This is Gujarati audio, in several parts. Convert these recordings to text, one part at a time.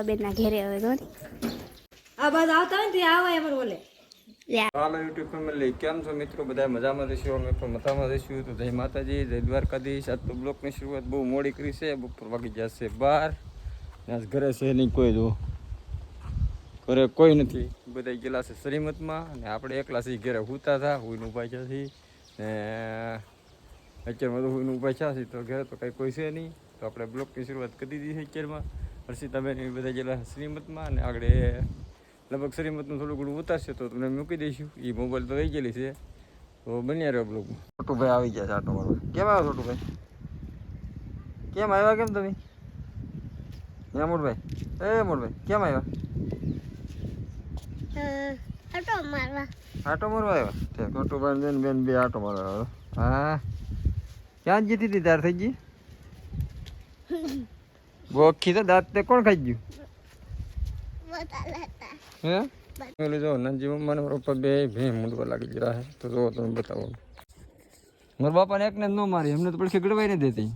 બેન ના ઘેરે હવે તો આ બાદ આવતા હોય ને ત્યાં આવે એમ બોલે. હાલો યુટ્યુબ ફેમિલી, કેમ છો મિત્રો? બધા મજામાં રહીશું, અમે પણ મજામાં રહીશું. તો જય માતાજી, જય દ્વારકાધીશ. આજ તો બ્લોકની શરૂઆત બહુ મોડી કરી છે, બપોર વાગી જશે 12. આજ ઘરે છે નહીં કોઈ, જો ઘરે કોઈ નથી, બધા ગયેલા છે શ્રીમતમાં અને આપણે એકલા છે ઘરે સૂતા હતા. હુઈને ઊભા થયા છીએ ને અત્યારમાં તો હુઈને ઊભા થયા છીએ, તો ઘરે તો કંઈ કોઈ છે નહીં. તો આપણે બ્લોકની શરૂઆત કરી દીધી છે અત્યારમાં. હર્ષિતાબેન બધા ગયેલા શ્રીમતમાં અને આગળ લગભગ શ્રીમતનું થોડું ઘણું ઉતારશે તો તમને મૂકી દઈશું. એ મોબાઈલ તો રહી ગયેલી છે, તો બન્યા રહ્યો બ્લોગમાં. છોટુભાઈ આવી ગયા છે આટો મારવા. કેમ આવ્યો છોટુભાઈ? કેમ આવ્યા? કેમ તમે? હે મોટભાઈ? એ મોટભાઈ કેમ આવ્યા? આટો મારવા આવ્યા? છોટુભાઈ બેન બેન બે આટો મારવા આવ્યો. હા, ક્યાં જીતી હતી? તાર થઈ ગઈ ગોખી તો દાંત તે કોણ ખાઈ ગયું? હે પેલું જો નંજી મમ્માને પપ્પા બે ભે મૂંડવા લાગી ગયા હે. તો જો તમે બતાવો. મારા બાપાને એકને જ ન મારી, એમને તો પછી ગડવાઈ નહીં દેતી.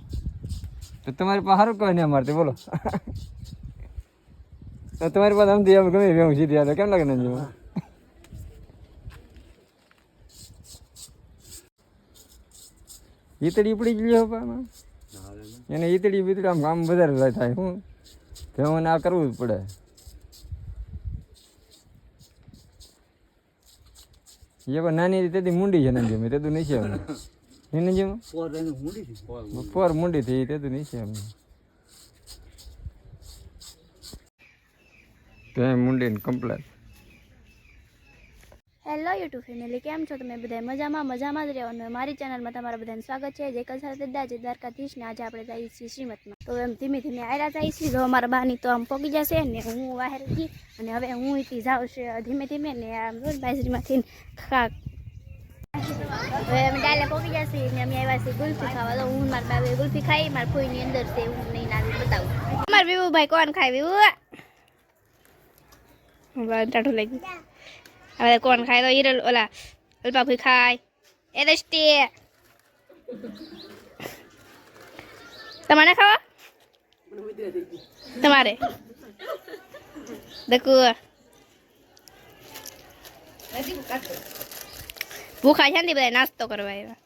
તો તમારી પાસે સારું કહેવાય ને મારતી, બોલો. તો તમારી પાસે આમ એમ ગમે હું સીધી આવે કેમ લાગે નંજી? ઈતડી પડી ગઈ બાપામાં એને. ઈતડી બીતડી આમ કામ વધારે થાય. હું ભેવને આ કરવું જ પડે. એ પણ નાની તેથી મૂંડી છે નંજીમાં, તેતું નહીં છે અમને. એ નંજીમાં પોર મૂંડી થઈ, તેતું નહીં છે અમને. ત્યાં મૂંડીને કમ્પ્લેટ. હેલો યુટ્યુબ ફેમિલી, કેમ છો તમે બધા? મજામાં જ રહેવાનું. મારી ચેનલમાં તમારા બધાનું સ્વાગત છે. જે કસાર દાજે દ્વારકાધીશ ને આજે આપણે જઈએ છીએ શ્રીમતમાં. તો એમ ધીમે ધીમે આયરા જઈએ છીએ. તો અમારા બાની તો આમ પોગી જશે ને હું બહાર ગઈ અને હવે હું અહીંથી જાઉં છું ધીમે ધીમે ને આમ રોજ બાજરીમાંથી ખાક. હવે અમે ડાયલા પોગી જશે ને અમે આવ્યા છીએ ગુલ્ફી ખાવા. તો હું મારા બાબે ગુલ્ફી ખાઈ, મારા ફોઈની અંદર છે, હું નહીં નાવી બતાવું. અમારા વિવુભાઈ કોણ ખાય? વિવુ ટાટું લાગી. હવે કોણ ખાય? તો હિરલ ઓલા અલ્પાભાઈ ખાય. એ દસ્તે તમારે ખાવા? તમારે દકુ ભૂખા છે ને બધા નાસ્તો કરવા આવ્યા.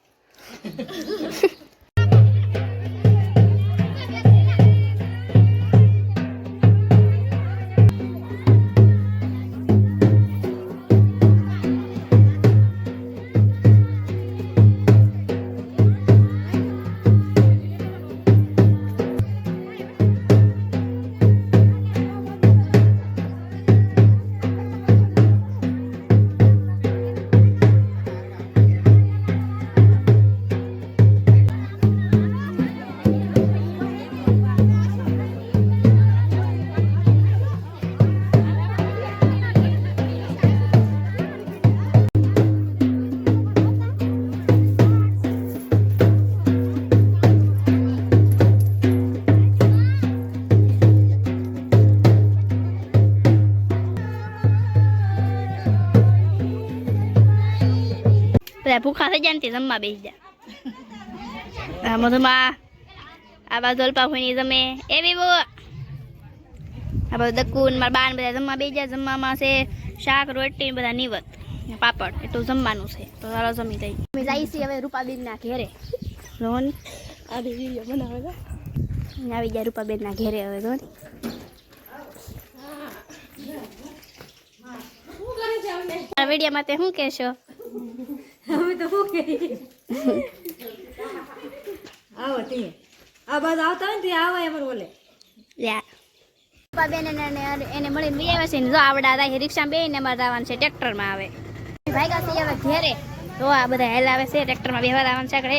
બધા ભૂખા થઈ જાય ને તે જમવા બેસી જાય. મધુમાં આ બાજુ અલ્પાભાઈની જમે એવી બહુ. આ બાજુ દક્કુન મારા બાન બધા જમવા બેસી જાય. જમવામાં છે શાક રોટી બધા નિવત પાપડ, એટલું જમવાનું છે. તો ચાલો જમી જઈએ. અમે જઈએ છીએ હવે રૂપાબેન ના ઘેરે. રોન આ વિડીયો બનાવે આવી જાય રૂપાબેન ના ઘેરે હવે. રોન આ વિડીયોમાં તે શું કહેશો? અમે તો શું કરીએ? આવો તે આ બાદ આવતા હોય ને ત્યાં આવે એમ બોલે. બેન એને મળીને બી આવ્યા છે ને. જો આવડા જાય રિક્ષા બે ને અમારે જવાનું છે ટ્રેક્ટરમાં. આવે ભાગ્યા છે હવે ઘેરે. તો આ બધા હેલ આવે છે ટ્રેક્ટરમાં બેહવા આવવાનું છે આગળ.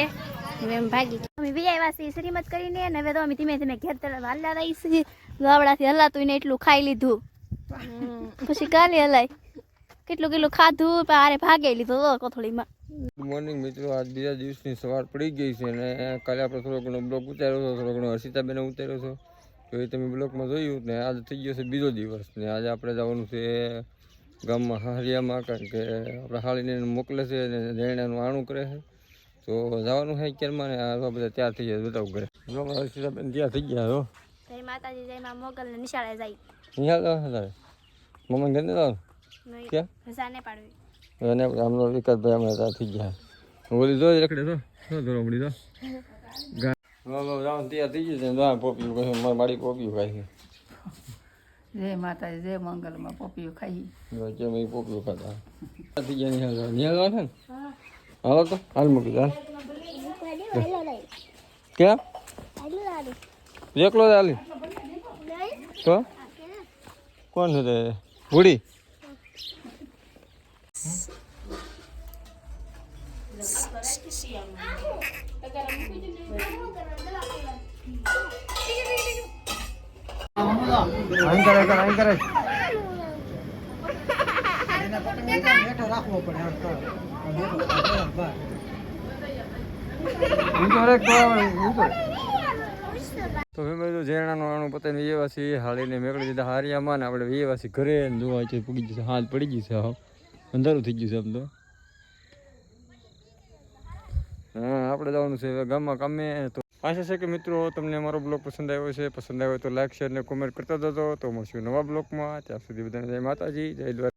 એમ ભાગી અમે બી આવ્યા છીએ શ્રીમત કરીને. અને હવે તો અમે ધીમે ધીમે ઘેર તરફ હાલતા રહી છીએ. ગાવડાથી હલાતું ને એટલું ખાઈ લીધું, પછી કાલે હલાય કેટલું કેટલું ખાધું પણ આરે ભાગે લીધું કોથળીમાં. ગુડ મોર્નિંગ મિત્રો, આજ બીજા દિવસની સવાર પડી ગઈ છે અને કાલે આપણે થોડો ઘણો બ્લોગ ઉતાર્યો હતો, થોડો ઘણો હર્ષિતાબેને ઉતાર્યો હતો. તો એ તમે બ્લોગમાં જોયું ને. આજે થઈ ગયો છે બીજો દિવસ ને આજે આપણે જવાનું છે ગામમાં હારિયામાં, કારણ કે આપણે હાળીને મોકલે છે અને જૈણાનું આણું કરે છે. તો જવાનું છે અત્યારમાં ને આ બધા તૈયાર થઈ જાય બતાવું ઘરે જો મારા સીતાબેન તૈયાર થઈ ગયા હો જય માતાજી જય માં મોગલ ને નિશાળે જાય નિહાળ જવાનું તારે મમ્મી ઘરે જવાનું નહીં ક્યાં રજા ને પાડવી અને આમનો વિકાસભાઈ હમણાં તૈયાર થઈ ગયા ઓલી જો રખડે તો શું ધોરમડી તો જવાનું તૈયાર થઈ ગયું છે પોપિયું કહે મારી માડી પોપિયું ખાય છે જય માતાજી જય મંગલમાં પપીઓ ખાઈ કેમ એ પોપિયું ખાતા થઈ ગયા નિહાળ છે ને હાલો તો હાલ મૂકી દે ક્યાં એકલો જ હાલી તો કોણ છે તે ભૂડી તો ફેમિલી ઝેરણાનો આણું પતાવીને વેવાસી હાલીને મેકળી દીધા હારિયામાં ને આપણે વેવાસી ઘરે જોવા છે પૂગી જશે હાથ પડી ગઈ છે હા અંધારું થઈ ગયું છે આમ તો હા આપણે જવાનું છે ગામમાં કામે તો આશા છે કે મિત્રો તમને અમારો બ્લોગ પસંદ આવ્યો છે પસંદ આવ્યો તો લાઈક શેર ને કોમેન્ટ કરતા જજો તો મળશું નવા બ્લોગમાં ત્યાં સુધી બધાને જય માતાજી જય દ્વારકા